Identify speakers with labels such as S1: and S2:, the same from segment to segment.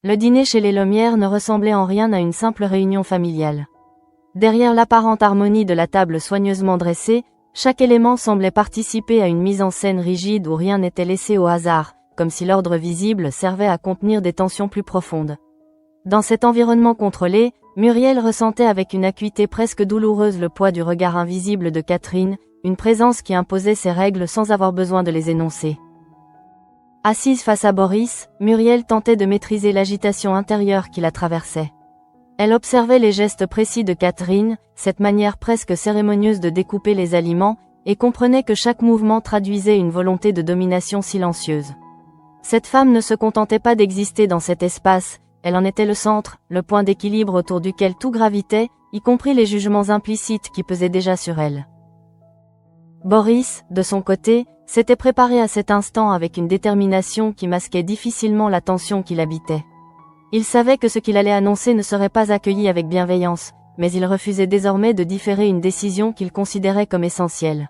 S1: Le dîner chez les Lemierre ne ressemblait en rien à une simple réunion familiale. Derrière l'apparente harmonie de la table soigneusement dressée, chaque élément semblait participer à une mise en scène rigide où rien n'était laissé au hasard, comme si l'ordre visible servait à contenir des tensions plus profondes. Dans cet environnement contrôlé, Muriel ressentait avec une acuité presque douloureuse le poids du regard invisible de Catherine, une présence qui imposait ses règles sans avoir besoin de les énoncer. Assise face à Boris, Muriel tentait de maîtriser l'agitation intérieure qui la traversait. Elle observait les gestes précis de Catherine, cette manière presque cérémonieuse de découper les aliments, et comprenait que chaque mouvement traduisait une volonté de domination silencieuse. Cette femme ne se contentait pas d'exister dans cet espace, elle en était le centre, le point d'équilibre autour duquel tout gravitait, y compris les jugements implicites qui pesaient déjà sur elle. Boris, de son côté, s'était préparé à cet instant avec une détermination qui masquait difficilement la tension qui l'habitait. Il savait que ce qu'il allait annoncer ne serait pas accueilli avec bienveillance, mais il refusait désormais de différer une décision qu'il considérait comme essentielle.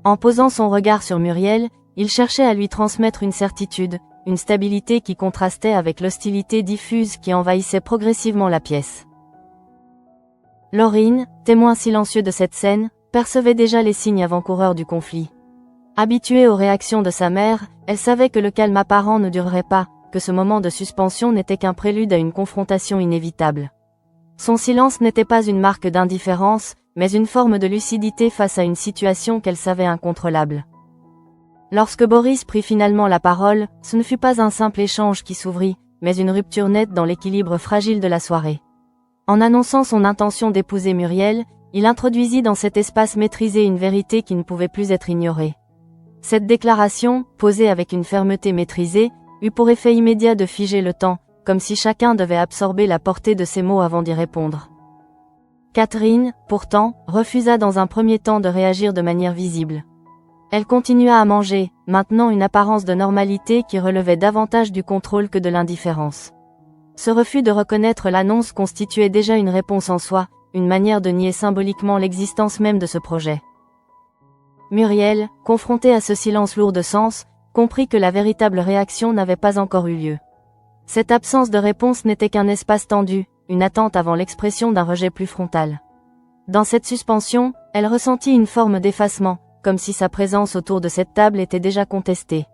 S1: En posant son regard sur Muriel, il cherchait à lui transmettre une certitude, une stabilité qui contrastait avec l'hostilité diffuse qui envahissait progressivement la pièce. Laurine, témoin silencieux de cette scène, percevait déjà les signes avant-coureurs du conflit. Habituée aux réactions de sa mère, elle savait que le calme apparent ne durerait pas, que ce moment de suspension n'était qu'un prélude à une confrontation inévitable. Son silence n'était pas une marque d'indifférence, mais une forme de lucidité face à une situation qu'elle savait incontrôlable. Lorsque Boris prit finalement la parole, ce ne fut pas un simple échange qui s'ouvrit, mais une rupture nette dans l'équilibre fragile de la soirée. En annonçant son intention d'épouser Muriel, il introduisit dans cet espace maîtrisé une vérité qui ne pouvait plus être ignorée. Cette déclaration, posée avec une fermeté maîtrisée, eut pour effet immédiat de figer le temps, comme si chacun devait absorber la portée de ses mots avant d'y répondre. Catherine, pourtant, refusa dans un premier temps de réagir de manière visible. Elle continua à manger, maintenant une apparence de normalité qui relevait davantage du contrôle que de l'indifférence. Ce refus de reconnaître l'annonce constituait déjà une réponse en soi, une manière de nier symboliquement l'existence même de ce projet. Muriel, confrontée à ce silence lourd de sens, comprit que la véritable réaction n'avait pas encore eu lieu. Cette absence de réponse n'était qu'un espace tendu, une attente avant l'expression d'un rejet plus frontal. Dans cette suspension, elle ressentit une forme d'effacement, comme si sa présence autour de cette table était déjà contestée.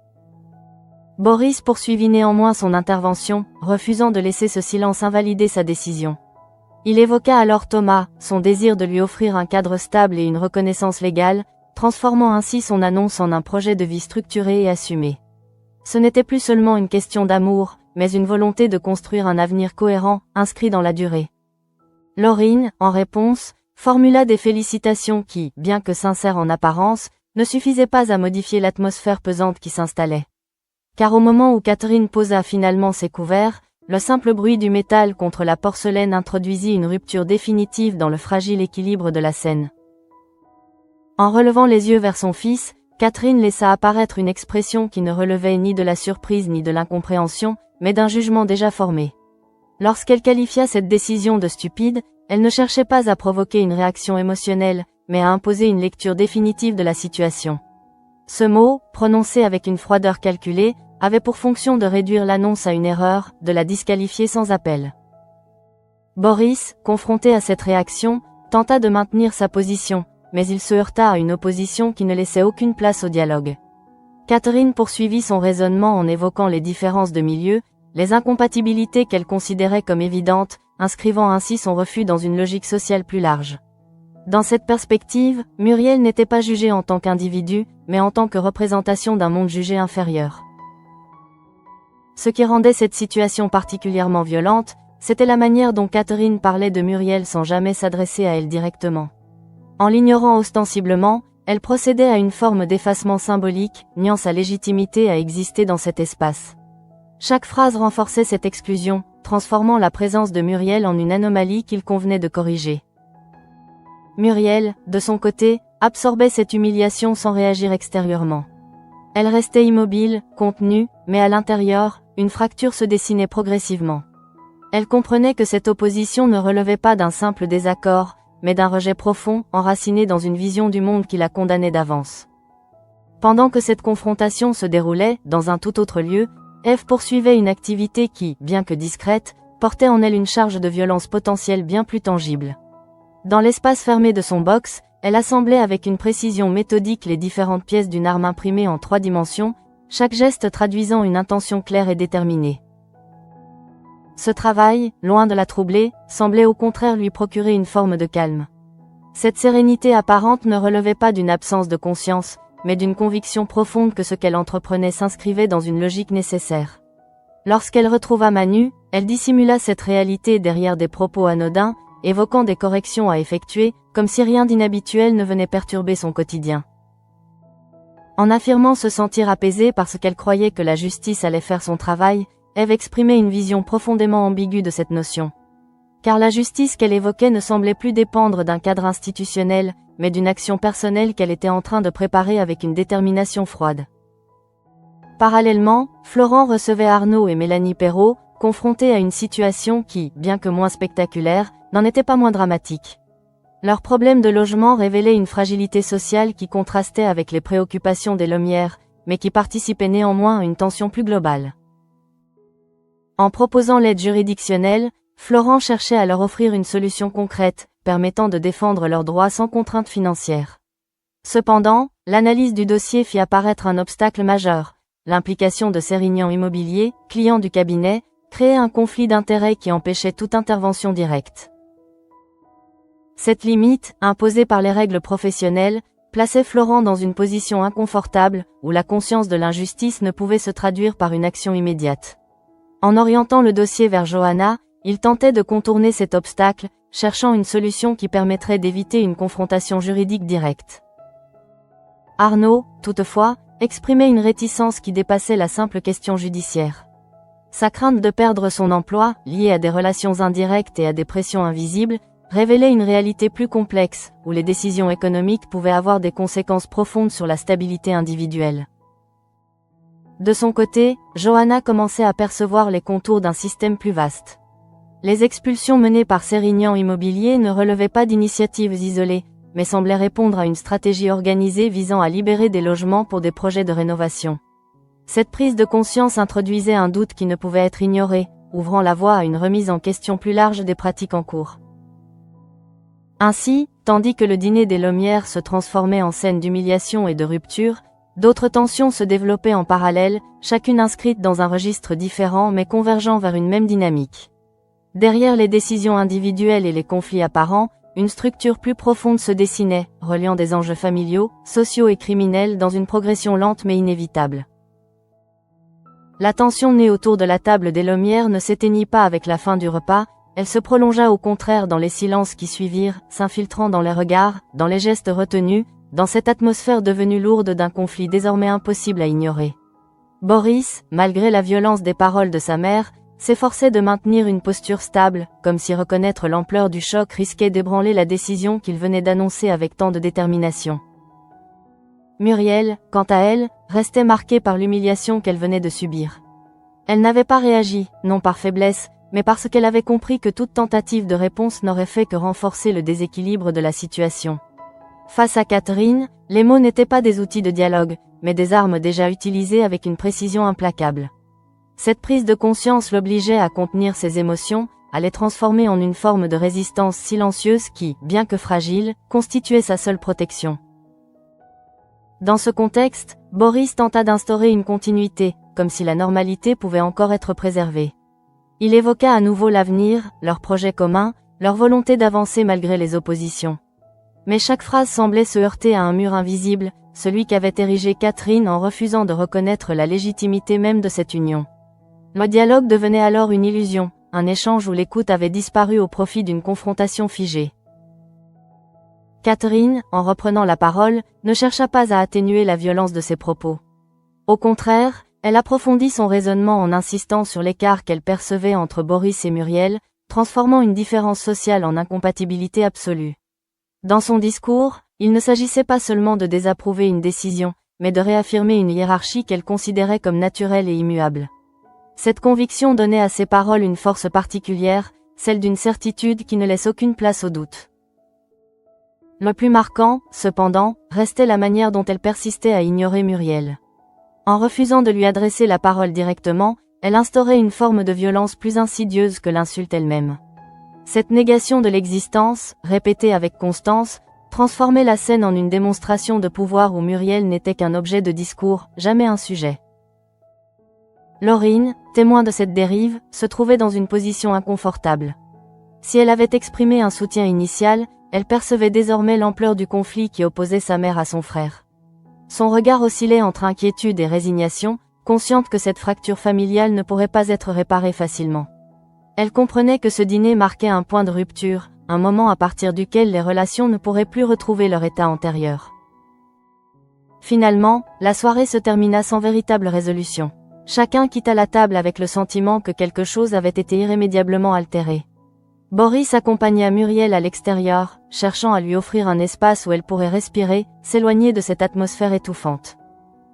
S1: Boris poursuivit néanmoins son intervention, refusant de laisser ce silence invalider sa décision. Il évoqua alors Thomas, son désir de lui offrir un cadre stable et une reconnaissance légale, transformant ainsi son annonce en un projet de vie structuré et assumé. Ce n'était plus seulement une question d'amour, mais une volonté de construire un avenir cohérent, inscrit dans la durée. Laurine, en réponse, formula des félicitations qui, bien que sincères en apparence, ne suffisaient pas à modifier l'atmosphère pesante qui s'installait. Car au moment où Catherine posa finalement ses couverts, le simple bruit du métal contre la porcelaine introduisit une rupture définitive dans le fragile équilibre de la scène. En relevant les yeux vers son fils, Catherine laissa apparaître une expression qui ne relevait ni de la surprise ni de l'incompréhension, mais d'un jugement déjà formé. Lorsqu'elle qualifia cette décision de stupide, elle ne cherchait pas à provoquer une réaction émotionnelle, mais à imposer une lecture définitive de la situation. Ce mot, prononcé avec une froideur calculée, avait pour fonction de réduire l'annonce à une erreur, de la disqualifier sans appel. Boris, confronté à cette réaction, tenta de maintenir sa position, mais il se heurta à une opposition qui ne laissait aucune place au dialogue. Catherine poursuivit son raisonnement en évoquant les différences de milieu, les incompatibilités qu'elle considérait comme évidentes, inscrivant ainsi son refus dans une logique sociale plus large. Dans cette perspective, Muriel n'était pas jugée en tant qu'individu, mais en tant que représentation d'un monde jugé inférieur. Ce qui rendait cette situation particulièrement violente, c'était la manière dont Catherine parlait de Muriel sans jamais s'adresser à elle directement. En l'ignorant ostensiblement, elle procédait à une forme d'effacement symbolique, niant sa légitimité à exister dans cet espace. Chaque phrase renforçait cette exclusion, transformant la présence de Muriel en une anomalie qu'il convenait de corriger. Muriel, de son côté, absorbait cette humiliation sans réagir extérieurement. Elle restait immobile, contenue, mais à l'intérieur, une fracture se dessinait progressivement. Elle comprenait que cette opposition ne relevait pas d'un simple désaccord, mais d'un rejet profond, enraciné dans une vision du monde qui la condamnait d'avance. Pendant que cette confrontation se déroulait, dans un tout autre lieu, Ève poursuivait une activité qui, bien que discrète, portait en elle une charge de violence potentielle bien plus tangible. Dans l'espace fermé de son box, elle assemblait avec une précision méthodique les différentes pièces d'une arme imprimée en 3 dimensions, chaque geste traduisant une intention claire et déterminée. Ce travail, loin de la troubler, semblait au contraire lui procurer une forme de calme. Cette sérénité apparente ne relevait pas d'une absence de conscience, mais d'une conviction profonde que ce qu'elle entreprenait s'inscrivait dans une logique nécessaire. Lorsqu'elle retrouva Manu, elle dissimula cette réalité derrière des propos anodins, évoquant des corrections à effectuer, comme si rien d'inhabituel ne venait perturber son quotidien. En affirmant se sentir apaisée parce qu'elle croyait que la justice allait faire son travail, Ève exprimait une vision profondément ambiguë de cette notion. Car la justice qu'elle évoquait ne semblait plus dépendre d'un cadre institutionnel, mais d'une action personnelle qu'elle était en train de préparer avec une détermination froide. Parallèlement, Florent recevait Arnaud et Mélanie Perrault, confrontés à une situation qui, bien que moins spectaculaire, n'en était pas moins dramatique. Leur problème de logement révélait une fragilité sociale qui contrastait avec les préoccupations des Lemierre, mais qui participait néanmoins à une tension plus globale. En proposant l'aide juridictionnelle, Florent cherchait à leur offrir une solution concrète, permettant de défendre leurs droits sans contrainte financière. Cependant, l'analyse du dossier fit apparaître un obstacle majeur. L'implication de Sérignan Immobilier, client du cabinet, créait un conflit d'intérêts qui empêchait toute intervention directe. Cette limite, imposée par les règles professionnelles, plaçait Florent dans une position inconfortable, où la conscience de l'injustice ne pouvait se traduire par une action immédiate. En orientant le dossier vers Johanna, il tentait de contourner cet obstacle, cherchant une solution qui permettrait d'éviter une confrontation juridique directe. Arnaud, toutefois, exprimait une réticence qui dépassait la simple question judiciaire. Sa crainte de perdre son emploi, liée à des relations indirectes et à des pressions invisibles, révélait une réalité plus complexe, où les décisions économiques pouvaient avoir des conséquences profondes sur la stabilité individuelle. De son côté, Johanna commençait à percevoir les contours d'un système plus vaste. Les expulsions menées par Sérignan Immobilier ne relevaient pas d'initiatives isolées, mais semblaient répondre à une stratégie organisée visant à libérer des logements pour des projets de rénovation. Cette prise de conscience introduisait un doute qui ne pouvait être ignoré, ouvrant la voie à une remise en question plus large des pratiques en cours. Ainsi, tandis que le dîner des Lemierre se transformait en scène d'humiliation et de rupture, d'autres tensions se développaient en parallèle, chacune inscrite dans un registre différent mais convergeant vers une même dynamique. Derrière les décisions individuelles et les conflits apparents, une structure plus profonde se dessinait, reliant des enjeux familiaux, sociaux et criminels dans une progression lente mais inévitable. La tension née autour de la table des Lemierre ne s'éteignit pas avec la fin du repas, elle se prolongea au contraire dans les silences qui suivirent, s'infiltrant dans les regards, dans les gestes retenus, dans cette atmosphère devenue lourde d'un conflit désormais impossible à ignorer. Boris, malgré la violence des paroles de sa mère, s'efforçait de maintenir une posture stable, comme si reconnaître l'ampleur du choc risquait d'ébranler la décision qu'il venait d'annoncer avec tant de détermination. Muriel, quant à elle, restait marquée par l'humiliation qu'elle venait de subir. Elle n'avait pas réagi, non par faiblesse, mais parce qu'elle avait compris que toute tentative de réponse n'aurait fait que renforcer le déséquilibre de la situation. Face à Catherine, les mots n'étaient pas des outils de dialogue, mais des armes déjà utilisées avec une précision implacable. Cette prise de conscience l'obligeait à contenir ses émotions, à les transformer en une forme de résistance silencieuse qui, bien que fragile, constituait sa seule protection. Dans ce contexte, Boris tenta d'instaurer une continuité, comme si la normalité pouvait encore être préservée. Il évoqua à nouveau l'avenir, leurs projets communs, leur volonté d'avancer malgré les oppositions. Mais chaque phrase semblait se heurter à un mur invisible, celui qu'avait érigé Catherine en refusant de reconnaître la légitimité même de cette union. Le dialogue devenait alors une illusion, un échange où l'écoute avait disparu au profit d'une confrontation figée. Catherine, en reprenant la parole, ne chercha pas à atténuer la violence de ses propos. Au contraire, elle approfondit son raisonnement en insistant sur l'écart qu'elle percevait entre Boris et Muriel, transformant une différence sociale en incompatibilité absolue. Dans son discours, il ne s'agissait pas seulement de désapprouver une décision, mais de réaffirmer une hiérarchie qu'elle considérait comme naturelle et immuable. Cette conviction donnait à ses paroles une force particulière, celle d'une certitude qui ne laisse aucune place au doute. Le plus marquant, cependant, restait la manière dont elle persistait à ignorer Muriel. En refusant de lui adresser la parole directement, elle instaurait une forme de violence plus insidieuse que l'insulte elle-même. Cette négation de l'existence, répétée avec constance, transformait la scène en une démonstration de pouvoir où Muriel n'était qu'un objet de discours, jamais un sujet. Laurine, témoin de cette dérive, se trouvait dans une position inconfortable. Si elle avait exprimé un soutien initial, elle percevait désormais l'ampleur du conflit qui opposait sa mère à son frère. Son regard oscillait entre inquiétude et résignation, consciente que cette fracture familiale ne pourrait pas être réparée facilement. Elle comprenait que ce dîner marquait un point de rupture, un moment à partir duquel les relations ne pourraient plus retrouver leur état antérieur. Finalement, la soirée se termina sans véritable résolution. Chacun quitta la table avec le sentiment que quelque chose avait été irrémédiablement altéré. Boris accompagna Muriel à l'extérieur, cherchant à lui offrir un espace où elle pourrait respirer, s'éloigner de cette atmosphère étouffante.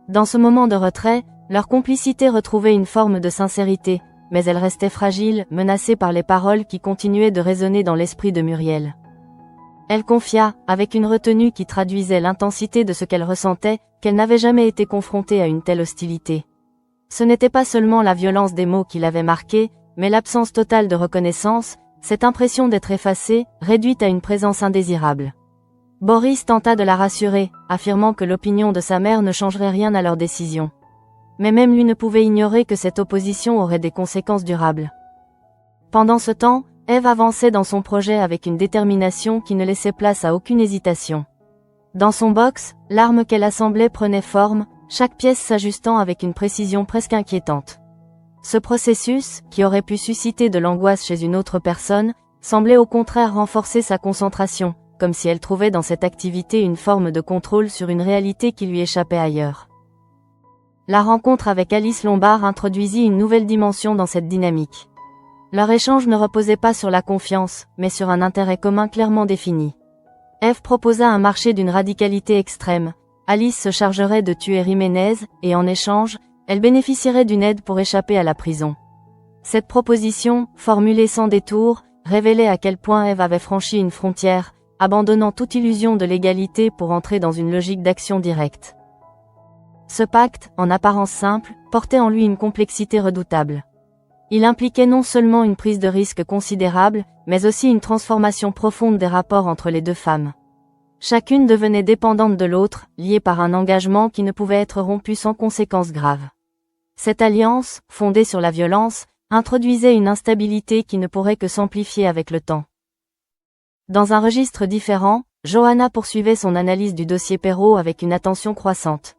S1: Dans ce moment de retrait, leur complicité retrouvait une forme de sincérité, mais elle restait fragile, menacée par les paroles qui continuaient de résonner dans l'esprit de Muriel. Elle confia, avec une retenue qui traduisait l'intensité de ce qu'elle ressentait, qu'elle n'avait jamais été confrontée à une telle hostilité. Ce n'était pas seulement la violence des mots qui l'avait marquée, mais l'absence totale de reconnaissance, cette impression d'être effacée, réduite à une présence indésirable. Boris tenta de la rassurer, affirmant que l'opinion de sa mère ne changerait rien à leur décision. Mais même lui ne pouvait ignorer que cette opposition aurait des conséquences durables. Pendant ce temps, Ève avançait dans son projet avec une détermination qui ne laissait place à aucune hésitation. Dans son box, l'arme qu'elle assemblait prenait forme, chaque pièce s'ajustant avec une précision presque inquiétante. Ce processus, qui aurait pu susciter de l'angoisse chez une autre personne, semblait au contraire renforcer sa concentration, comme si elle trouvait dans cette activité une forme de contrôle sur une réalité qui lui échappait ailleurs. La rencontre avec Alice Lombard introduisit une nouvelle dimension dans cette dynamique. Leur échange ne reposait pas sur la confiance, mais sur un intérêt commun clairement défini. Ève proposa un marché d'une radicalité extrême. Alice se chargerait de tuer Jiménez, et en échange, elle bénéficierait d'une aide pour échapper à la prison. Cette proposition, formulée sans détour, révélait à quel point Ève avait franchi une frontière, abandonnant toute illusion de l'égalité pour entrer dans une logique d'action directe. Ce pacte, en apparence simple, portait en lui une complexité redoutable. Il impliquait non seulement une prise de risque considérable, mais aussi une transformation profonde des rapports entre les deux femmes. Chacune devenait dépendante de l'autre, liée par un engagement qui ne pouvait être rompu sans conséquences graves. Cette alliance, fondée sur la violence, introduisait une instabilité qui ne pourrait que s'amplifier avec le temps. Dans un registre différent, Johanna poursuivait son analyse du dossier Perrault avec une attention croissante.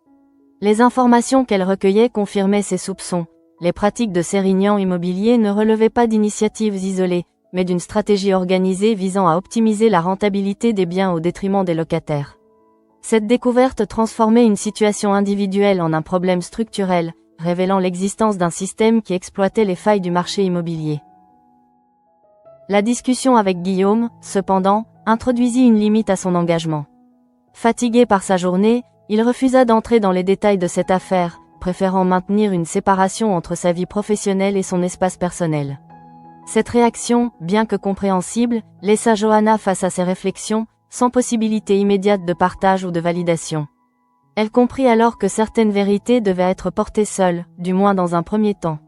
S1: Les informations qu'elle recueillait confirmaient ses soupçons. Les pratiques de Sérignan Immobilier ne relevaient pas d'initiatives isolées, mais d'une stratégie organisée visant à optimiser la rentabilité des biens au détriment des locataires. Cette découverte transformait une situation individuelle en un problème structurel, révélant l'existence d'un système qui exploitait les failles du marché immobilier. La discussion avec Guillaume, cependant, introduisit une limite à son engagement. Fatigué par sa journée, il refusa d'entrer dans les détails de cette affaire, préférant maintenir une séparation entre sa vie professionnelle et son espace personnel. Cette réaction, bien que compréhensible, laissa Johanna face à ses réflexions, sans possibilité immédiate de partage ou de validation. Elle comprit alors que certaines vérités devaient être portées seules, du moins dans un premier temps.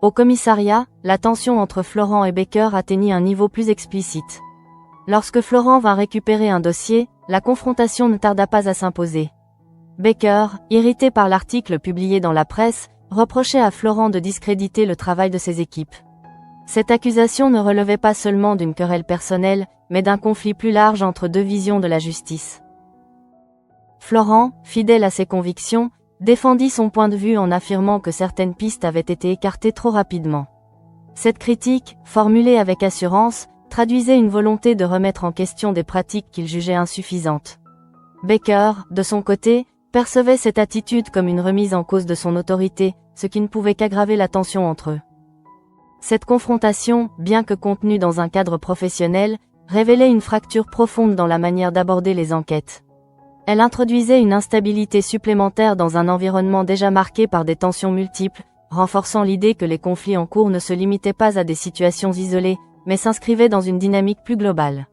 S1: Au commissariat, la tension entre Florent et Baker atteignit un niveau plus explicite. Lorsque Florent vint récupérer un dossier, la confrontation ne tarda pas à s'imposer. Baker, irrité par l'article publié dans la presse, reprochait à Florent de discréditer le travail de ses équipes. Cette accusation ne relevait pas seulement d'une querelle personnelle, mais d'un conflit plus large entre deux visions de la justice. Florent, fidèle à ses convictions, défendit son point de vue en affirmant que certaines pistes avaient été écartées trop rapidement. Cette critique, formulée avec assurance, traduisait une volonté de remettre en question des pratiques qu'il jugeait insuffisantes. Baker, de son côté, percevait cette attitude comme une remise en cause de son autorité, ce qui ne pouvait qu'aggraver la tension entre eux. Cette confrontation, bien que contenue dans un cadre professionnel, révélait une fracture profonde dans la manière d'aborder les enquêtes. Elle introduisait une instabilité supplémentaire dans un environnement déjà marqué par des tensions multiples, renforçant l'idée que les conflits en cours ne se limitaient pas à des situations isolées, mais s'inscrivaient dans une dynamique plus globale.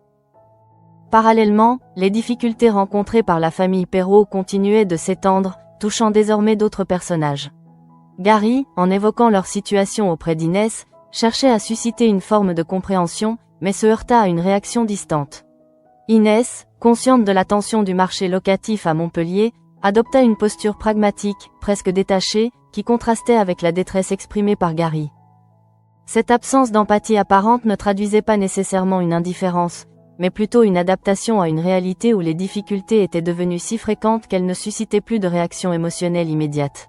S1: Parallèlement, les difficultés rencontrées par la famille Perrault continuaient de s'étendre, touchant désormais d'autres personnages. Gary, en évoquant leur situation auprès d'Inès, cherchait à susciter une forme de compréhension, mais se heurta à une réaction distante. Inès, consciente de la tension du marché locatif à Montpellier, adopta une posture pragmatique, presque détachée, qui contrastait avec la détresse exprimée par Gary. Cette absence d'empathie apparente ne traduisait pas nécessairement une indifférence, mais plutôt une adaptation à une réalité où les difficultés étaient devenues si fréquentes qu'elles ne suscitaient plus de réaction émotionnelle immédiate.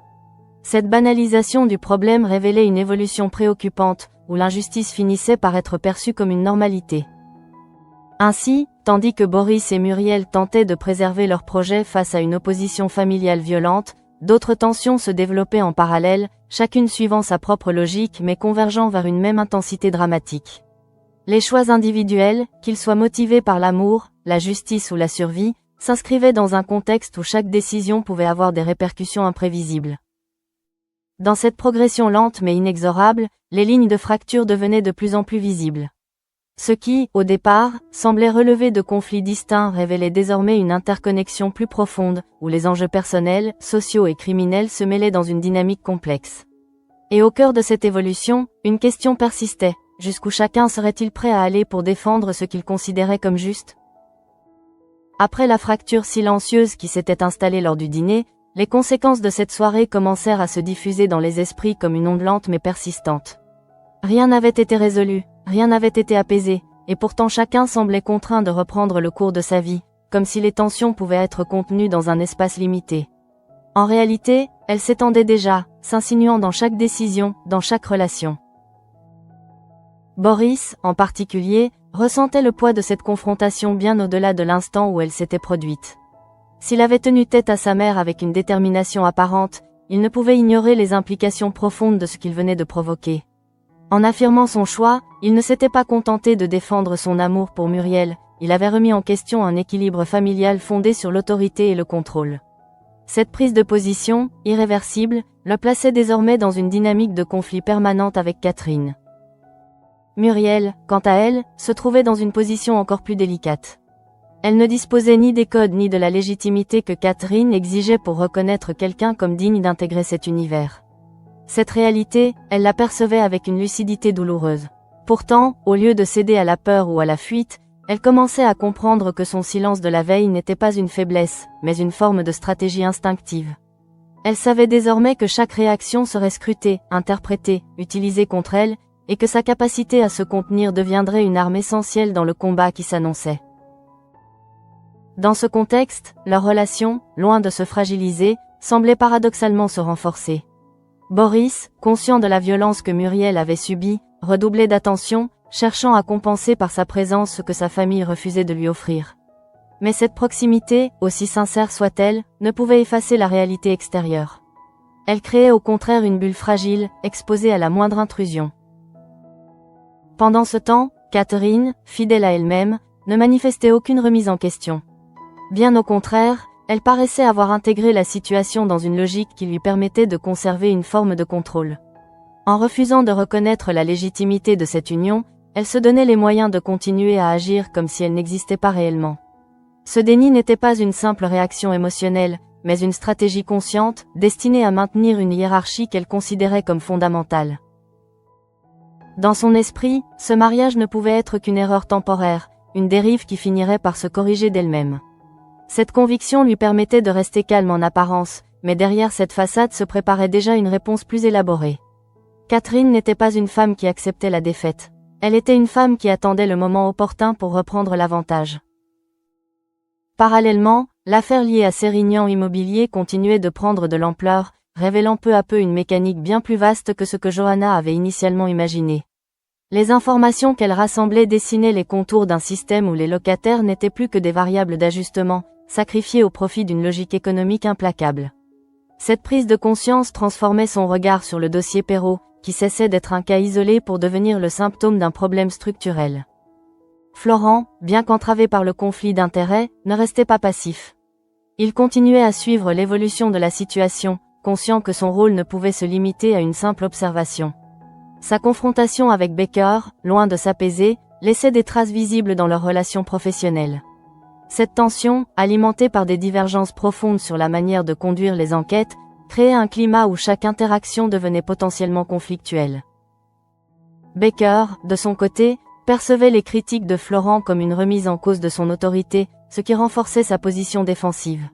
S1: Cette banalisation du problème révélait une évolution préoccupante, où l'injustice finissait par être perçue comme une normalité. Ainsi, tandis que Boris et Muriel tentaient de préserver leur projet face à une opposition familiale violente, d'autres tensions se développaient en parallèle, chacune suivant sa propre logique mais convergeant vers une même intensité dramatique. Les choix individuels, qu'ils soient motivés par l'amour, la justice ou la survie, s'inscrivaient dans un contexte où chaque décision pouvait avoir des répercussions imprévisibles. Dans cette progression lente mais inexorable, les lignes de fracture devenaient de plus en plus visibles. Ce qui, au départ, semblait relever de conflits distincts révélait désormais une interconnexion plus profonde, où les enjeux personnels, sociaux et criminels se mêlaient dans une dynamique complexe. Et au cœur de cette évolution, une question persistait. Jusqu'où chacun serait-il prêt à aller pour défendre ce qu'il considérait comme juste? Après la fracture silencieuse qui s'était installée lors du dîner, les conséquences de cette soirée commencèrent à se diffuser dans les esprits comme une onde lente mais persistante. Rien n'avait été résolu, rien n'avait été apaisé, et pourtant chacun semblait contraint de reprendre le cours de sa vie, comme si les tensions pouvaient être contenues dans un espace limité. En réalité, elles s'étendaient déjà, s'insinuant dans chaque décision, dans chaque relation. Boris, en particulier, ressentait le poids de cette confrontation bien au-delà de l'instant où elle s'était produite. S'il avait tenu tête à sa mère avec une détermination apparente, il ne pouvait ignorer les implications profondes de ce qu'il venait de provoquer. En affirmant son choix, il ne s'était pas contenté de défendre son amour pour Muriel, il avait remis en question un équilibre familial fondé sur l'autorité et le contrôle. Cette prise de position, irréversible, le plaçait désormais dans une dynamique de conflit permanente avec Catherine. Muriel, quant à elle, se trouvait dans une position encore plus délicate. Elle ne disposait ni des codes ni de la légitimité que Catherine exigeait pour reconnaître quelqu'un comme digne d'intégrer cet univers. Cette réalité, elle la percevait avec une lucidité douloureuse. Pourtant, au lieu de céder à la peur ou à la fuite, elle commençait à comprendre que son silence de la veille n'était pas une faiblesse, mais une forme de stratégie instinctive. Elle savait désormais que chaque réaction serait scrutée, interprétée, utilisée contre elle, et que sa capacité à se contenir deviendrait une arme essentielle dans le combat qui s'annonçait. Dans ce contexte, leur relation, loin de se fragiliser, semblait paradoxalement se renforcer. Boris, conscient de la violence que Muriel avait subie, redoublait d'attention, cherchant à compenser par sa présence ce que sa famille refusait de lui offrir. Mais cette proximité, aussi sincère soit-elle, ne pouvait effacer la réalité extérieure. Elle créait au contraire une bulle fragile, exposée à la moindre intrusion. Pendant ce temps, Catherine, fidèle à elle-même, ne manifestait aucune remise en question. Bien au contraire, elle paraissait avoir intégré la situation dans une logique qui lui permettait de conserver une forme de contrôle. En refusant de reconnaître la légitimité de cette union, elle se donnait les moyens de continuer à agir comme si elle n'existait pas réellement. Ce déni n'était pas une simple réaction émotionnelle, mais une stratégie consciente, destinée à maintenir une hiérarchie qu'elle considérait comme fondamentale. Dans son esprit, ce mariage ne pouvait être qu'une erreur temporaire, une dérive qui finirait par se corriger d'elle-même. Cette conviction lui permettait de rester calme en apparence, mais derrière cette façade se préparait déjà une réponse plus élaborée. Catherine n'était pas une femme qui acceptait la défaite. Elle était une femme qui attendait le moment opportun pour reprendre l'avantage. Parallèlement, l'affaire liée à Sérignan Immobilier continuait de prendre de l'ampleur, révélant peu à peu une mécanique bien plus vaste que ce que Johanna avait initialement imaginé. Les informations qu'elle rassemblait dessinaient les contours d'un système où les locataires n'étaient plus que des variables d'ajustement, sacrifiés au profit d'une logique économique implacable. Cette prise de conscience transformait son regard sur le dossier Perrault, qui cessait d'être un cas isolé pour devenir le symptôme d'un problème structurel. Florent, bien qu'entravé par le conflit d'intérêts, ne restait pas passif. Il continuait à suivre l'évolution de la situation, conscient que son rôle ne pouvait se limiter à une simple observation. Sa confrontation avec Baker, loin de s'apaiser, laissait des traces visibles dans leur relation professionnelle. Cette tension, alimentée par des divergences profondes sur la manière de conduire les enquêtes, créait un climat où chaque interaction devenait potentiellement conflictuelle. Baker, de son côté, percevait les critiques de Florent comme une remise en cause de son autorité, ce qui renforçait sa position défensive.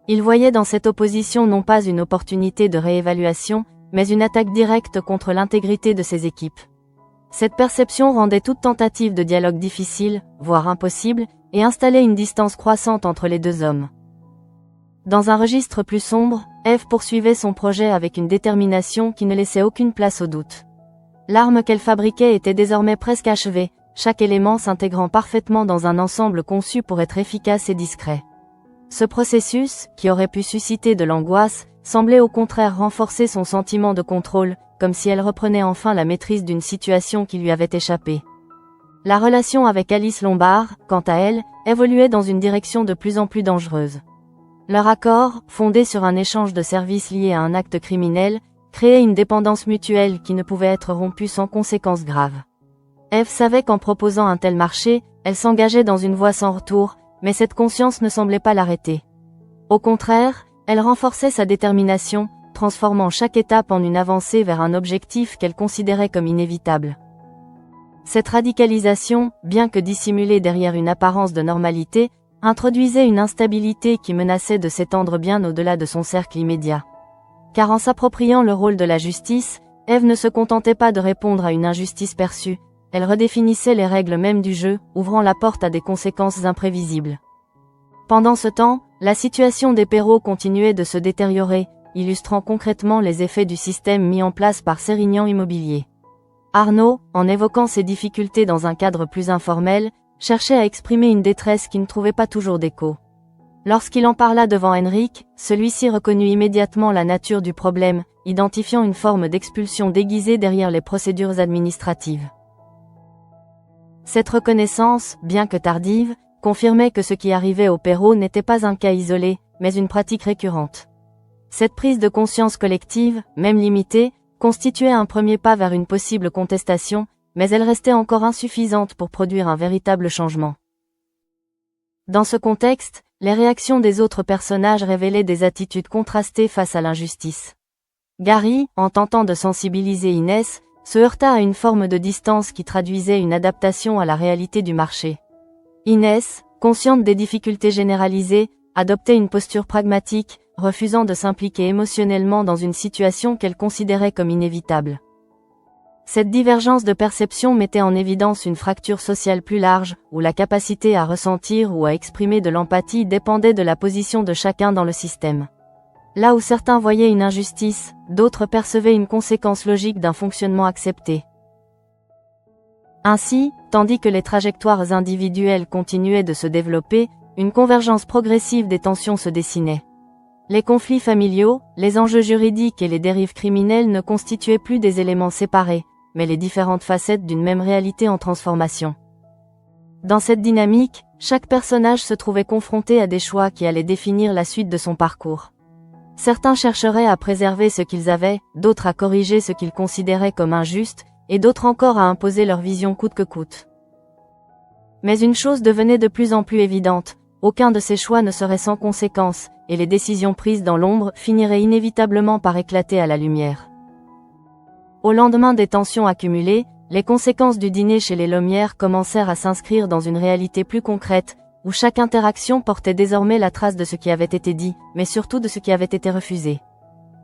S1: Il voyait dans cette opposition non pas une opportunité de réévaluation, mais une attaque directe contre l'intégrité de ses équipes. Cette perception rendait toute tentative de dialogue difficile, voire impossible, et installait une distance croissante entre les deux hommes. Dans un registre plus sombre, Eve poursuivait son projet avec une détermination qui ne laissait aucune place au doute. L'arme qu'elle fabriquait était désormais presque achevée, chaque élément s'intégrant parfaitement dans un ensemble conçu pour être efficace et discret. Ce processus, qui aurait pu susciter de l'angoisse, semblait au contraire renforcer son sentiment de contrôle, comme si elle reprenait enfin la maîtrise d'une situation qui lui avait échappé. La relation avec Alice Lombard, quant à elle, évoluait dans une direction de plus en plus dangereuse. Leur accord, fondé sur un échange de services liés à un acte criminel, créait une dépendance mutuelle qui ne pouvait être rompue sans conséquences graves. Eve savait qu'en proposant un tel marché, elle s'engageait dans une voie sans retour, mais cette conscience ne semblait pas l'arrêter. Au contraire, elle renforçait sa détermination, transformant chaque étape en une avancée vers un objectif qu'elle considérait comme inévitable. Cette radicalisation, bien que dissimulée derrière une apparence de normalité, introduisait une instabilité qui menaçait de s'étendre bien au-delà de son cercle immédiat. Car en s'appropriant le rôle de la justice, Eve ne se contentait pas de répondre à une injustice perçue, elle redéfinissait les règles mêmes du jeu, ouvrant la porte à des conséquences imprévisibles. Pendant ce temps, la situation des Perrault continuait de se détériorer, illustrant concrètement les effets du système mis en place par Sérignan Immobilier. Arnaud, en évoquant ses difficultés dans un cadre plus informel, cherchait à exprimer une détresse qui ne trouvait pas toujours d'écho. Lorsqu'il en parla devant Henrik, celui-ci reconnut immédiatement la nature du problème, identifiant une forme d'expulsion déguisée derrière les procédures administratives. Cette reconnaissance, bien que tardive, confirmait que ce qui arrivait aux Perrault n'était pas un cas isolé, mais une pratique récurrente. Cette prise de conscience collective, même limitée, constituait un premier pas vers une possible contestation, mais elle restait encore insuffisante pour produire un véritable changement. Dans ce contexte, les réactions des autres personnages révélaient des attitudes contrastées face à l'injustice. Gary, en tentant de sensibiliser Inès, se heurta à une forme de distance qui traduisait une adaptation à la réalité du marché. Inès, consciente des difficultés généralisées, adoptait une posture pragmatique, refusant de s'impliquer émotionnellement dans une situation qu'elle considérait comme inévitable. Cette divergence de perception mettait en évidence une fracture sociale plus large, où la capacité à ressentir ou à exprimer de l'empathie dépendait de la position de chacun dans le système. Là où certains voyaient une injustice, d'autres percevaient une conséquence logique d'un fonctionnement accepté. Ainsi, tandis que les trajectoires individuelles continuaient de se développer, une convergence progressive des tensions se dessinait. Les conflits familiaux, les enjeux juridiques et les dérives criminelles ne constituaient plus des éléments séparés, mais les différentes facettes d'une même réalité en transformation. Dans cette dynamique, chaque personnage se trouvait confronté à des choix qui allaient définir la suite de son parcours. Certains chercheraient à préserver ce qu'ils avaient, d'autres à corriger ce qu'ils considéraient comme injuste, et d'autres encore à imposer leur vision coûte que coûte. Mais une chose devenait de plus en plus évidente, aucun de ces choix ne serait sans conséquence, et les décisions prises dans l'ombre finiraient inévitablement par éclater à la lumière. Au lendemain des tensions accumulées, les conséquences du dîner chez les Lomières commencèrent à s'inscrire dans une réalité plus concrète, où chaque interaction portait désormais la trace de ce qui avait été dit, mais surtout de ce qui avait été refusé.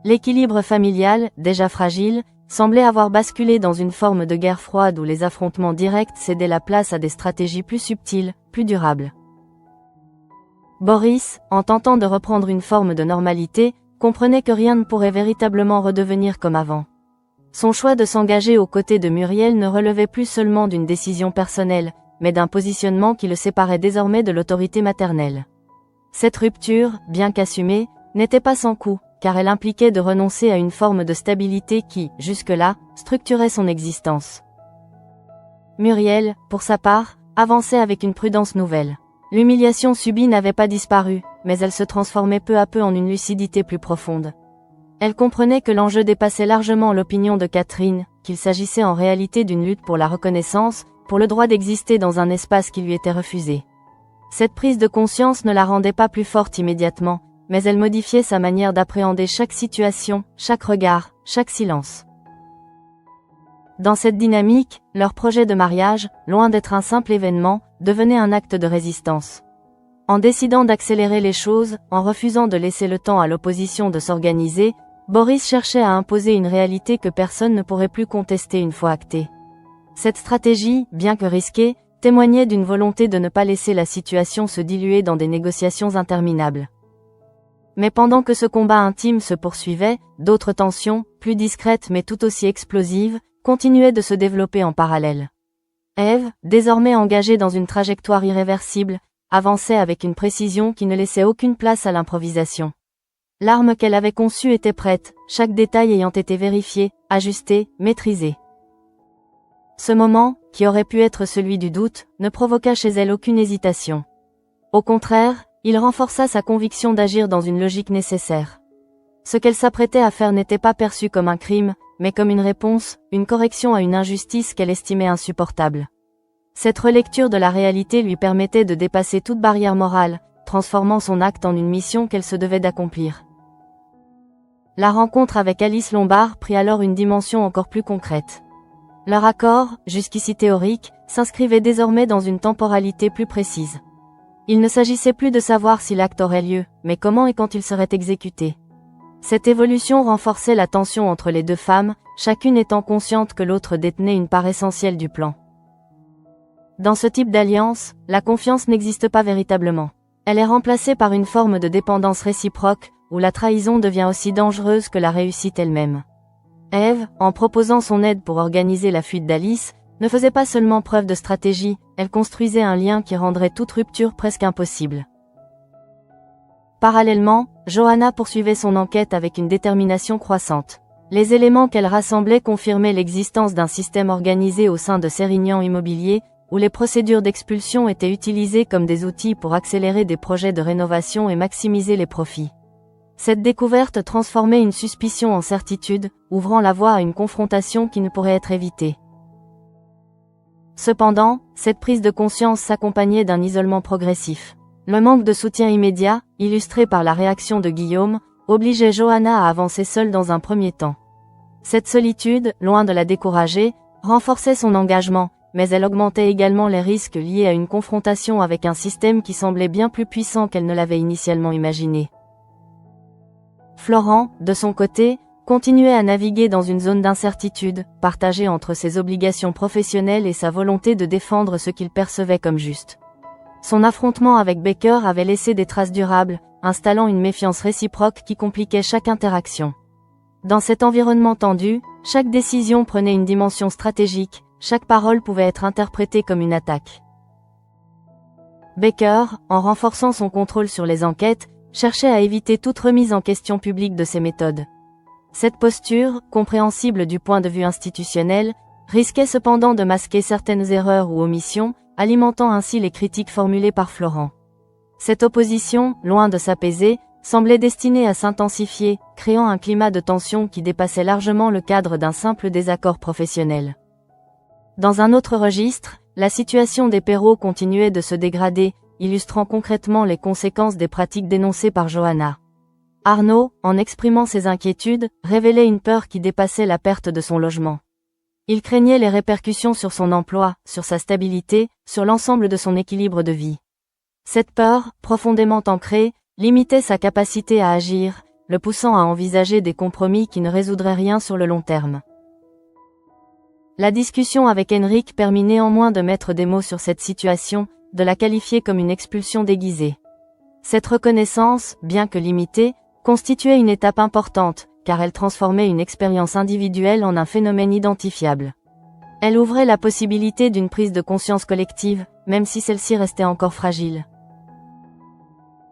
S1: L'équilibre familial, déjà fragile, semblait avoir basculé dans une forme de guerre froide où les affrontements directs cédaient la place à des stratégies plus subtiles, plus durables. Boris, en tentant de reprendre une forme de normalité, comprenait que rien ne pourrait véritablement redevenir comme avant. Son choix de s'engager aux côtés de Muriel ne relevait plus seulement d'une décision personnelle, mais d'un positionnement qui le séparait désormais de l'autorité maternelle. Cette rupture, bien qu'assumée, n'était pas sans coût, car elle impliquait de renoncer à une forme de stabilité qui, jusque-là, structurait son existence. Muriel, pour sa part, avançait avec une prudence nouvelle. L'humiliation subie n'avait pas disparu, mais elle se transformait peu à peu en une lucidité plus profonde. Elle comprenait que l'enjeu dépassait largement l'opinion de Catherine, qu'il s'agissait en réalité d'une lutte pour la reconnaissance, pour le droit d'exister dans un espace qui lui était refusé. Cette prise de conscience ne la rendait pas plus forte immédiatement, mais elle modifiait sa manière d'appréhender chaque situation, chaque regard, chaque silence. Dans cette dynamique, leur projet de mariage, loin d'être un simple événement, devenait un acte de résistance. En décidant d'accélérer les choses, en refusant de laisser le temps à l'opposition de s'organiser, Boris cherchait à imposer une réalité que personne ne pourrait plus contester une fois actée. Cette stratégie, bien que risquée, témoignait d'une volonté de ne pas laisser la situation se diluer dans des négociations interminables. Mais pendant que ce combat intime se poursuivait, d'autres tensions, plus discrètes mais tout aussi explosives, continuaient de se développer en parallèle. Ève, désormais engagée dans une trajectoire irréversible, avançait avec une précision qui ne laissait aucune place à l'improvisation. L'arme qu'elle avait conçue était prête, chaque détail ayant été vérifié, ajusté, maîtrisé. Ce moment, qui aurait pu être celui du doute, ne provoqua chez elle aucune hésitation. Au contraire, il renforça sa conviction d'agir dans une logique nécessaire. Ce qu'elle s'apprêtait à faire n'était pas perçu comme un crime, mais comme une réponse, une correction à une injustice qu'elle estimait insupportable. Cette relecture de la réalité lui permettait de dépasser toute barrière morale, transformant son acte en une mission qu'elle se devait d'accomplir. La rencontre avec Alice Lombard prit alors une dimension encore plus concrète. Leur accord, jusqu'ici théorique, s'inscrivait désormais dans une temporalité plus précise. Il ne s'agissait plus de savoir si l'acte aurait lieu, mais comment et quand il serait exécuté. Cette évolution renforçait la tension entre les deux femmes, chacune étant consciente que l'autre détenait une part essentielle du plan. Dans ce type d'alliance, la confiance n'existe pas véritablement. Elle est remplacée par une forme de dépendance réciproque, où la trahison devient aussi dangereuse que la réussite elle-même. Ève, en proposant son aide pour organiser la fuite d'Alice, ne faisait pas seulement preuve de stratégie, elle construisait un lien qui rendrait toute rupture presque impossible. Parallèlement, Johanna poursuivait son enquête avec une détermination croissante. Les éléments qu'elle rassemblait confirmaient l'existence d'un système organisé au sein de Sérignan Immobilier, où les procédures d'expulsion étaient utilisées comme des outils pour accélérer des projets de rénovation et maximiser les profits. Cette découverte transformait une suspicion en certitude, ouvrant la voie à une confrontation qui ne pourrait être évitée. Cependant, cette prise de conscience s'accompagnait d'un isolement progressif. Le manque de soutien immédiat, illustré par la réaction de Guillaume, obligeait Johanna à avancer seule dans un premier temps. Cette solitude, loin de la décourager, renforçait son engagement, mais elle augmentait également les risques liés à une confrontation avec un système qui semblait bien plus puissant qu'elle ne l'avait initialement imaginé. Florent, de son côté, continuait à naviguer dans une zone d'incertitude, partagée entre ses obligations professionnelles et sa volonté de défendre ce qu'il percevait comme juste. Son affrontement avec Baker avait laissé des traces durables, installant une méfiance réciproque qui compliquait chaque interaction. Dans cet environnement tendu, chaque décision prenait une dimension stratégique, chaque parole pouvait être interprétée comme une attaque. Baker, en renforçant son contrôle sur les enquêtes, cherchait à éviter toute remise en question publique de ses méthodes. Cette posture, compréhensible du point de vue institutionnel, risquait cependant de masquer certaines erreurs ou omissions, alimentant ainsi les critiques formulées par Florent. Cette opposition, loin de s'apaiser, semblait destinée à s'intensifier, créant un climat de tension qui dépassait largement le cadre d'un simple désaccord professionnel. Dans un autre registre, la situation des Perrault continuait de se dégrader, illustrant concrètement les conséquences des pratiques dénoncées par Johanna. Arnaud, en exprimant ses inquiétudes, révélait une peur qui dépassait la perte de son logement. Il craignait les répercussions sur son emploi, sur sa stabilité, sur l'ensemble de son équilibre de vie. Cette peur, profondément ancrée, limitait sa capacité à agir, le poussant à envisager des compromis qui ne résoudraient rien sur le long terme. La discussion avec Henrik permit néanmoins de mettre des mots sur cette situation, de la qualifier comme une expulsion déguisée. Cette reconnaissance, bien que limitée, constituait une étape importante, car elle transformait une expérience individuelle en un phénomène identifiable. Elle ouvrait la possibilité d'une prise de conscience collective, même si celle-ci restait encore fragile.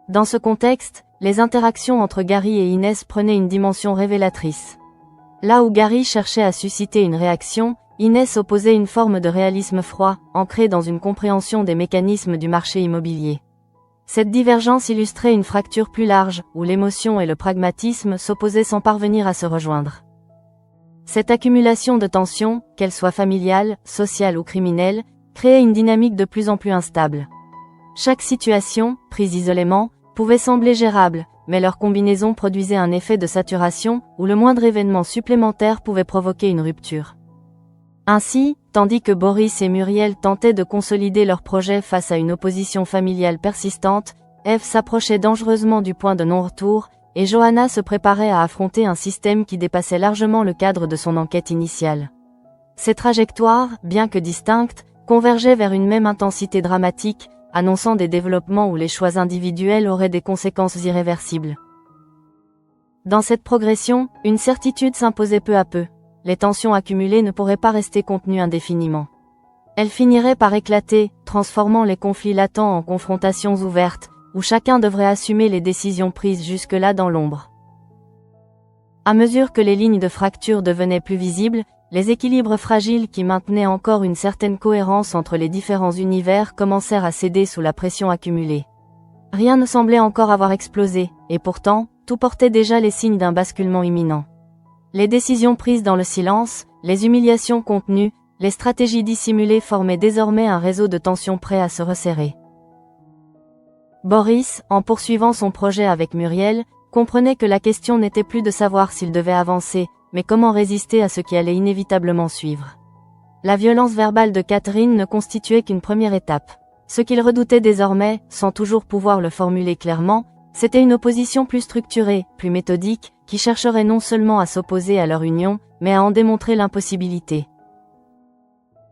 S1: Dans ce contexte, les interactions entre Gary et Inès prenaient une dimension révélatrice. Là où Gary cherchait à susciter une réaction, Inès opposait une forme de réalisme froid, ancrée dans une compréhension des mécanismes du marché immobilier. Cette divergence illustrait une fracture plus large, où l'émotion et le pragmatisme s'opposaient sans parvenir à se rejoindre. Cette accumulation de tensions, qu'elle soit familiale, sociale ou criminelle, créait une dynamique de plus en plus instable. Chaque situation, prise isolément, pouvait sembler gérable, mais leur combinaison produisait un effet de saturation, où le moindre événement supplémentaire pouvait provoquer une rupture. Ainsi, tandis que Boris et Muriel tentaient de consolider leur projet face à une opposition familiale persistante, Eve s'approchait dangereusement du point de non-retour, et Johanna se préparait à affronter un système qui dépassait largement le cadre de son enquête initiale. Ces trajectoires, bien que distinctes, convergeaient vers une même intensité dramatique, annonçant des développements où les choix individuels auraient des conséquences irréversibles. Dans cette progression, une certitude s'imposait peu à peu. Les tensions accumulées ne pourraient pas rester contenues indéfiniment. Elles finiraient par éclater, transformant les conflits latents en confrontations ouvertes, où chacun devrait assumer les décisions prises jusque-là dans l'ombre. À mesure que les lignes de fracture devenaient plus visibles, les équilibres fragiles qui maintenaient encore une certaine cohérence entre les différents univers commencèrent à céder sous la pression accumulée. Rien ne semblait encore avoir explosé, et pourtant, tout portait déjà les signes d'un basculement imminent. Les décisions prises dans le silence, les humiliations contenues, les stratégies dissimulées formaient désormais un réseau de tensions prêt à se resserrer. Boris, en poursuivant son projet avec Muriel, comprenait que la question n'était plus de savoir s'il devait avancer, mais comment résister à ce qui allait inévitablement suivre. La violence verbale de Catherine ne constituait qu'une première étape. Ce qu'il redoutait désormais, sans toujours pouvoir le formuler clairement, c'était une opposition plus structurée, plus méthodique, qui chercherait non seulement à s'opposer à leur union, mais à en démontrer l'impossibilité.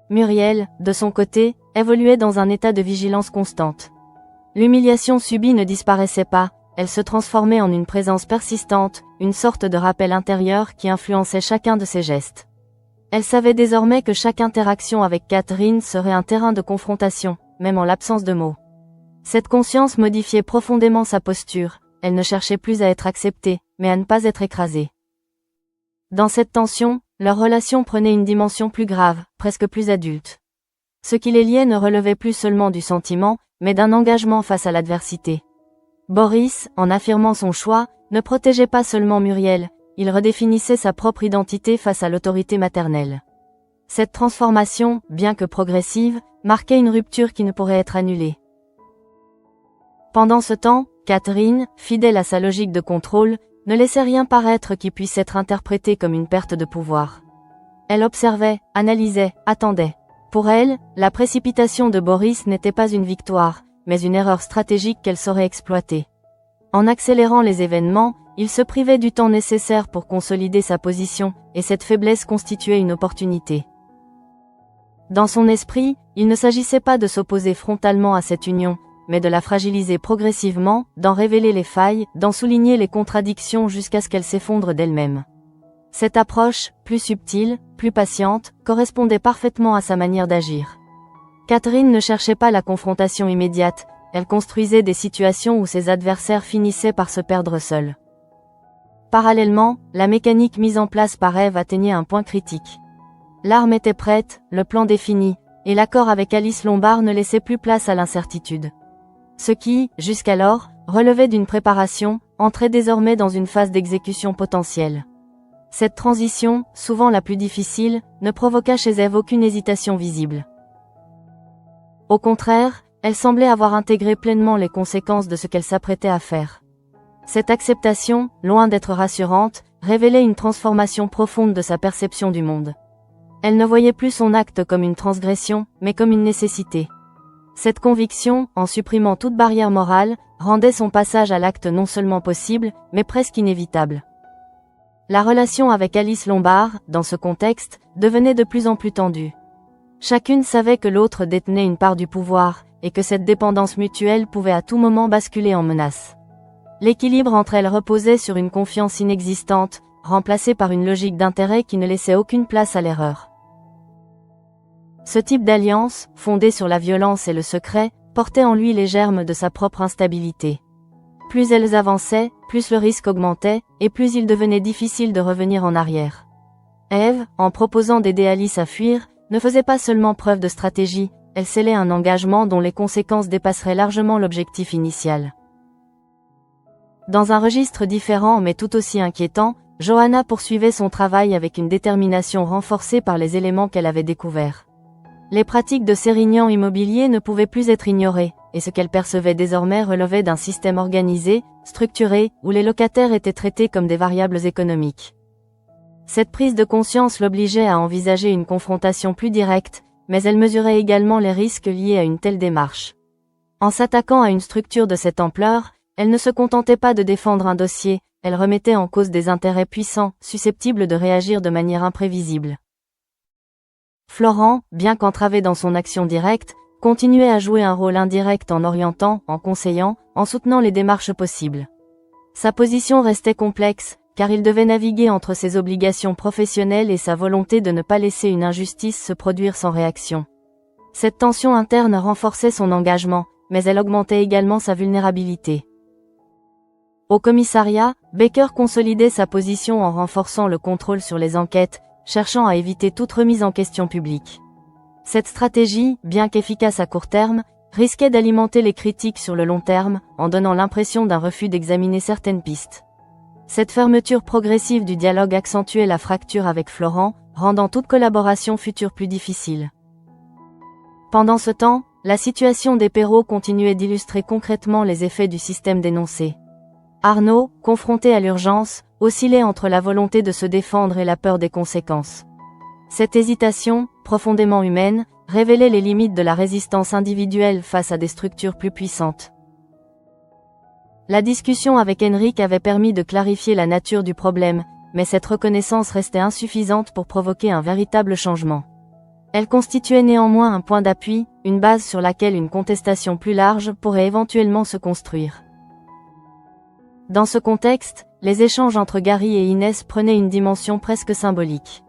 S1: Muriel, de son côté, évoluait dans un état de vigilance constante. L'humiliation subie ne disparaissait pas, elle se transformait en une présence persistante, une sorte de rappel intérieur qui influençait chacun de ses gestes. Elle savait désormais que chaque interaction avec Catherine serait un terrain de confrontation, même en l'absence de mots. Cette conscience modifiait profondément sa posture, elle ne cherchait plus à être acceptée, mais à ne pas être écrasée. Dans cette tension, leur relation prenait une dimension plus grave, presque plus adulte. Ce qui les liait ne relevait plus seulement du sentiment, mais d'un engagement face à l'adversité. Boris, en affirmant son choix, ne protégeait pas seulement Muriel, il redéfinissait sa propre identité face à l'autorité maternelle. Cette transformation, bien que progressive, marquait une rupture qui ne pourrait être annulée. Pendant ce temps, Catherine, fidèle à sa logique de contrôle, ne laissait rien paraître qui puisse être interprété comme une perte de pouvoir. Elle observait, analysait, attendait. Pour elle, la précipitation de Boris n'était pas une victoire, mais une erreur stratégique qu'elle saurait exploiter. En accélérant les événements, il se privait du temps nécessaire pour consolider sa position, et cette faiblesse constituait une opportunité. Dans son esprit, il ne s'agissait pas de s'opposer frontalement à cette union, mais de la fragiliser progressivement, d'en révéler les failles, d'en souligner les contradictions jusqu'à ce qu'elle s'effondre d'elle-même. Cette approche, plus subtile, plus patiente, correspondait parfaitement à sa manière d'agir. Catherine ne cherchait pas la confrontation immédiate, elle construisait des situations où ses adversaires finissaient par se perdre seuls. Parallèlement, la mécanique mise en place par Eve atteignait un point critique. L'arme était prête, le plan défini, et l'accord avec Alice Lombard ne laissait plus place à l'incertitude. Ce qui, jusqu'alors, relevait d'une préparation, entrait désormais dans une phase d'exécution potentielle. Cette transition, souvent la plus difficile, ne provoqua chez Eve aucune hésitation visible. Au contraire, elle semblait avoir intégré pleinement les conséquences de ce qu'elle s'apprêtait à faire. Cette acceptation, loin d'être rassurante, révélait une transformation profonde de sa perception du monde. Elle ne voyait plus son acte comme une transgression, mais comme une nécessité. Cette conviction, en supprimant toute barrière morale, rendait son passage à l'acte non seulement possible, mais presque inévitable. La relation avec Alice Lombard, dans ce contexte, devenait de plus en plus tendue. Chacune savait que l'autre détenait une part du pouvoir, et que cette dépendance mutuelle pouvait à tout moment basculer en menace. L'équilibre entre elles reposait sur une confiance inexistante, remplacée par une logique d'intérêt qui ne laissait aucune place à l'erreur. Ce type d'alliance, fondée sur la violence et le secret, portait en lui les germes de sa propre instabilité. Plus elles avançaient, plus le risque augmentait, et plus il devenait difficile de revenir en arrière. Eve, en proposant d'aider Alice à fuir, ne faisait pas seulement preuve de stratégie, elle scellait un engagement dont les conséquences dépasseraient largement l'objectif initial. Dans un registre différent mais tout aussi inquiétant, Johanna poursuivait son travail avec une détermination renforcée par les éléments qu'elle avait découverts. Les pratiques de Sérignan Immobilier ne pouvaient plus être ignorées, et ce qu'elle percevait désormais relevait d'un système organisé, structuré, où les locataires étaient traités comme des variables économiques. Cette prise de conscience l'obligeait à envisager une confrontation plus directe, mais elle mesurait également les risques liés à une telle démarche. En s'attaquant à une structure de cette ampleur, elle ne se contentait pas de défendre un dossier, elle remettait en cause des intérêts puissants, susceptibles de réagir de manière imprévisible. Florent, bien qu'entravé dans son action directe, continuait à jouer un rôle indirect en orientant, en conseillant, en soutenant les démarches possibles. Sa position restait complexe, car il devait naviguer entre ses obligations professionnelles et sa volonté de ne pas laisser une injustice se produire sans réaction. Cette tension interne renforçait son engagement, mais elle augmentait également sa vulnérabilité. Au commissariat, Baker consolidait sa position en renforçant le contrôle sur les enquêtes, cherchant à éviter toute remise en question publique. Cette stratégie, bien qu'efficace à court terme, risquait d'alimenter les critiques sur le long terme, en donnant l'impression d'un refus d'examiner certaines pistes. Cette fermeture progressive du dialogue accentuait la fracture avec Florent, rendant toute collaboration future plus difficile. Pendant ce temps, la situation des Perrault continuait d'illustrer concrètement les effets du système dénoncé. Arnaud, confronté à l'urgence, oscillait entre la volonté de se défendre et la peur des conséquences. Cette hésitation, profondément humaine, révélait les limites de la résistance individuelle face à des structures plus puissantes. La discussion avec Henrik avait permis de clarifier la nature du problème, mais cette reconnaissance restait insuffisante pour provoquer un véritable changement. Elle constituait néanmoins un point d'appui, une base sur laquelle une contestation plus large pourrait éventuellement se construire. Dans ce contexte, les échanges entre Gary et Inès prenaient une dimension presque symbolique.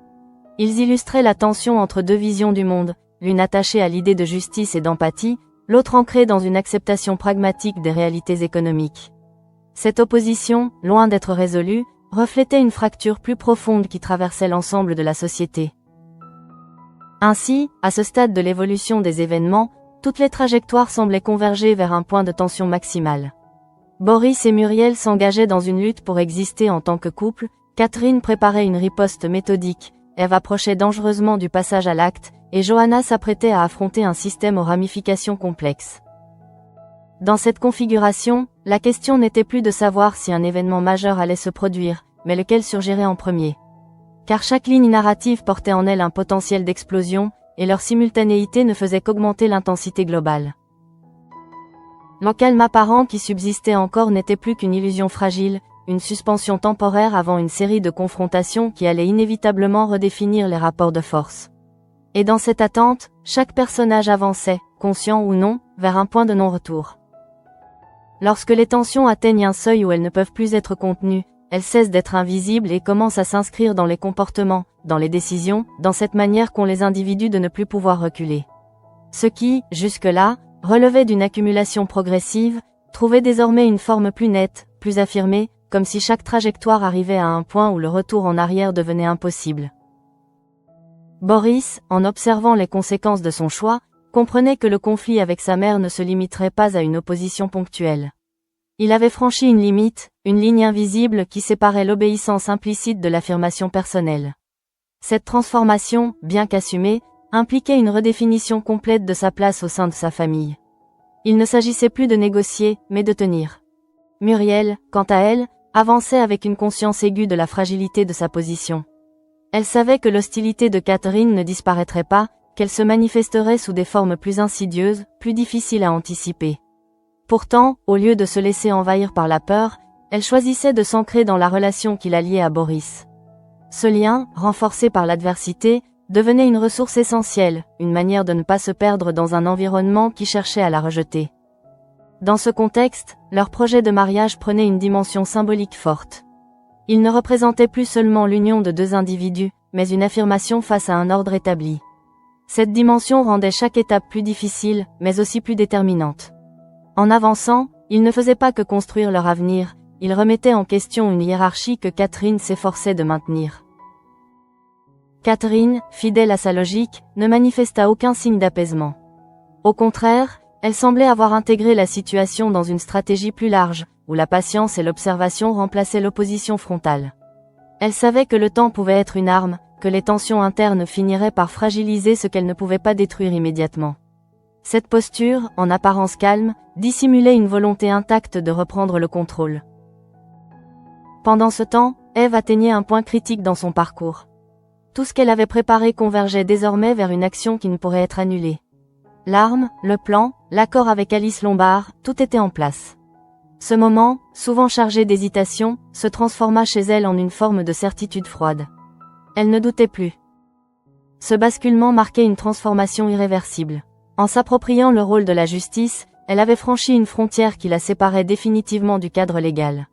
S1: Ils illustraient la tension entre deux visions du monde, l'une attachée à l'idée de justice et d'empathie, l'autre ancrée dans une acceptation pragmatique des réalités économiques. Cette opposition, loin d'être résolue, reflétait une fracture plus profonde qui traversait l'ensemble de la société. Ainsi, à ce stade de l'évolution des événements, toutes les trajectoires semblaient converger vers un point de tension maximale. Boris et Muriel s'engageaient dans une lutte pour exister en tant que couple, Catherine préparait une riposte méthodique, Eve approchait dangereusement du passage à l'acte, et Johanna s'apprêtait à affronter un système aux ramifications complexes. Dans cette configuration, la question n'était plus de savoir si un événement majeur allait se produire, mais lequel surgirait en premier. Car chaque ligne narrative portait en elle un potentiel d'explosion, et leur simultanéité ne faisait qu'augmenter l'intensité globale. Le calme apparent qui subsistait encore n'était plus qu'une illusion fragile, une suspension temporaire avant une série de confrontations qui allaient inévitablement redéfinir les rapports de force. Et dans cette attente, chaque personnage avançait, conscient ou non, vers un point de non-retour. Lorsque les tensions atteignent un seuil où elles ne peuvent plus être contenues, elles cessent d'être invisibles et commencent à s'inscrire dans les comportements, dans les décisions, dans cette manière qu'ont les individus de ne plus pouvoir reculer. Ce qui, jusque-là, relevait d'une accumulation progressive, trouvait désormais une forme plus nette, plus affirmée, comme si chaque trajectoire arrivait à un point où le retour en arrière devenait impossible. Boris, en observant les conséquences de son choix, comprenait que le conflit avec sa mère ne se limiterait pas à une opposition ponctuelle. Il avait franchi une limite, une ligne invisible qui séparait l'obéissance implicite de l'affirmation personnelle. Cette transformation, bien qu'assumée, impliquait une redéfinition complète de sa place au sein de sa famille. Il ne s'agissait plus de négocier, mais de tenir. Muriel, quant à elle, avançait avec une conscience aiguë de la fragilité de sa position. Elle savait que l'hostilité de Catherine ne disparaîtrait pas, qu'elle se manifesterait sous des formes plus insidieuses, plus difficiles à anticiper. Pourtant, au lieu de se laisser envahir par la peur, elle choisissait de s'ancrer dans la relation qui la liait à Boris. Ce lien, renforcé par l'adversité, devenait une ressource essentielle, une manière de ne pas se perdre dans un environnement qui cherchait à la rejeter. Dans ce contexte, leur projet de mariage prenait une dimension symbolique forte. Il ne représentait plus seulement l'union de deux individus, mais une affirmation face à un ordre établi. Cette dimension rendait chaque étape plus difficile, mais aussi plus déterminante. En avançant, ils ne faisaient pas que construire leur avenir, ils remettaient en question une hiérarchie que Catherine s'efforçait de maintenir. Catherine, fidèle à sa logique, ne manifesta aucun signe d'apaisement. Au contraire, elle semblait avoir intégré la situation dans une stratégie plus large, où la patience et l'observation remplaçaient l'opposition frontale. Elle savait que le temps pouvait être une arme, que les tensions internes finiraient par fragiliser ce qu'elle ne pouvait pas détruire immédiatement. Cette posture, en apparence calme, dissimulait une volonté intacte de reprendre le contrôle. Pendant ce temps, Eve atteignait un point critique dans son parcours. Tout ce qu'elle avait préparé convergeait désormais vers une action qui ne pourrait être annulée. L'arme, le plan, l'accord avec Alice Lombard, tout était en place. Ce moment, souvent chargé d'hésitation, se transforma chez elle en une forme de certitude froide. Elle ne doutait plus. Ce basculement marquait une transformation irréversible. En s'appropriant le rôle de la justice, elle avait franchi une frontière qui la séparait définitivement du cadre légal.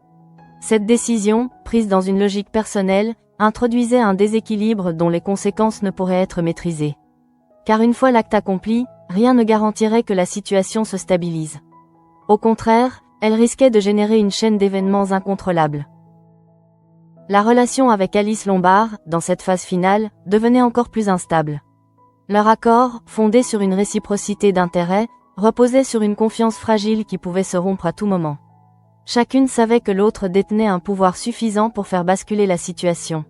S1: Cette décision, prise dans une logique personnelle, introduisait un déséquilibre dont les conséquences ne pourraient être maîtrisées. Car une fois l'acte accompli, rien ne garantirait que la situation se stabilise. Au contraire, elle risquait de générer une chaîne d'événements incontrôlables. La relation avec Alice Lombard, dans cette phase finale, devenait encore plus instable. Leur accord, fondé sur une réciprocité d'intérêts, reposait sur une confiance fragile qui pouvait se rompre à tout moment. Chacune savait que l'autre détenait un pouvoir suffisant pour faire basculer la situation.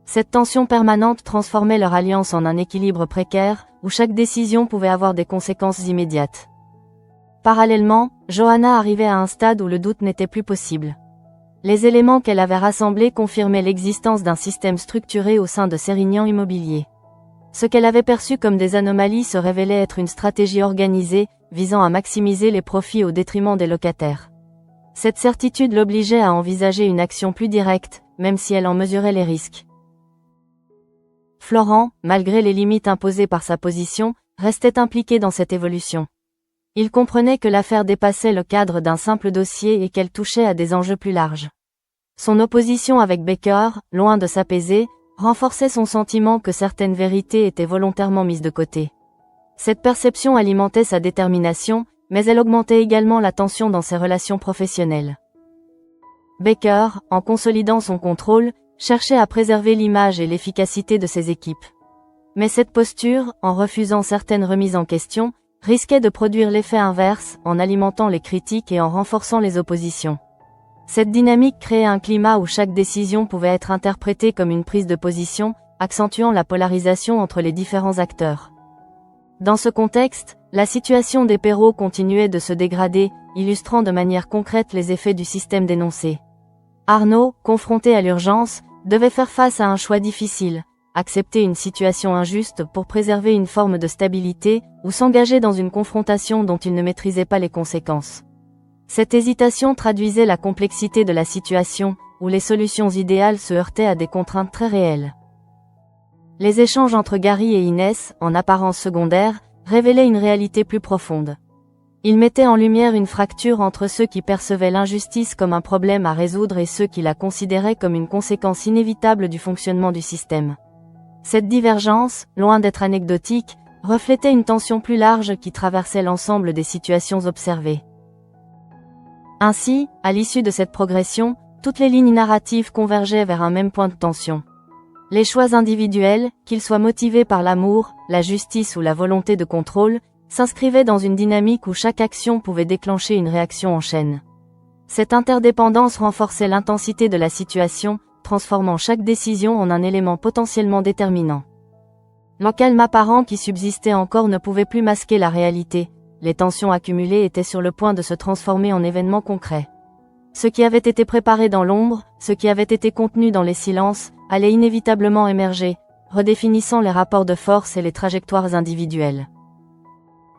S1: Cette tension permanente transformait leur alliance en un équilibre précaire, où chaque décision pouvait avoir des conséquences immédiates. Parallèlement, Johanna arrivait à un stade où le doute n'était plus possible. Les éléments qu'elle avait rassemblés confirmaient l'existence d'un système structuré au sein de Sérignan Immobilier. Ce qu'elle avait perçu comme des anomalies se révélait être une stratégie organisée, visant à maximiser les profits au détriment des locataires. Cette certitude l'obligeait à envisager une action plus directe, même si elle en mesurait les risques. Florent, malgré les limites imposées par sa position, restait impliqué dans cette évolution. Il comprenait que l'affaire dépassait le cadre d'un simple dossier et qu'elle touchait à des enjeux plus larges. Son opposition avec Baker, loin de s'apaiser, renforçait son sentiment que certaines vérités étaient volontairement mises de côté. Cette perception alimentait sa détermination, mais elle augmentait également la tension dans ses relations professionnelles. Baker, en consolidant son contrôle, cherchait à préserver l'image et l'efficacité de ses équipes. Mais cette posture, en refusant certaines remises en question, risquait de produire l'effet inverse, en alimentant les critiques et en renforçant les oppositions. Cette dynamique créait un climat où chaque décision pouvait être interprétée comme une prise de position, accentuant la polarisation entre les différents acteurs. Dans ce contexte, la situation des Perrault continuait de se dégrader, illustrant de manière concrète les effets du système dénoncé. Arnaud, confronté à l'urgence, devait faire face à un choix difficile, accepter une situation injuste pour préserver une forme de stabilité, ou s'engager dans une confrontation dont il ne maîtrisait pas les conséquences. Cette hésitation traduisait la complexité de la situation, où les solutions idéales se heurtaient à des contraintes très réelles. Les échanges entre Gary et Inès, en apparence secondaires, révélaient une réalité plus profonde. Ils mettaient en lumière une fracture entre ceux qui percevaient l'injustice comme un problème à résoudre et ceux qui la considéraient comme une conséquence inévitable du fonctionnement du système. Cette divergence, loin d'être anecdotique, reflétait une tension plus large qui traversait l'ensemble des situations observées. Ainsi, à l'issue de cette progression, toutes les lignes narratives convergeaient vers un même point de tension. Les choix individuels, qu'ils soient motivés par l'amour, la justice ou la volonté de contrôle, s'inscrivaient dans une dynamique où chaque action pouvait déclencher une réaction en chaîne. Cette interdépendance renforçait l'intensité de la situation, transformant chaque décision en un élément potentiellement déterminant. Le calme apparent qui subsistait encore ne pouvait plus masquer la réalité, les tensions accumulées étaient sur le point de se transformer en événements concrets. Ce qui avait été préparé dans l'ombre, ce qui avait été contenu dans les silences, allait inévitablement émerger, redéfinissant les rapports de force et les trajectoires individuelles.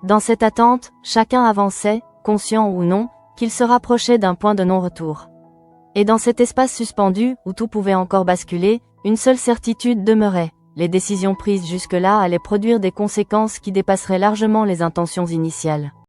S1: Dans cette attente, chacun avançait, conscient ou non, qu'il se rapprochait d'un point de non-retour. Et dans cet espace suspendu, où tout pouvait encore basculer, une seule certitude demeurait, les décisions prises jusque-là allaient produire des conséquences qui dépasseraient largement les intentions initiales.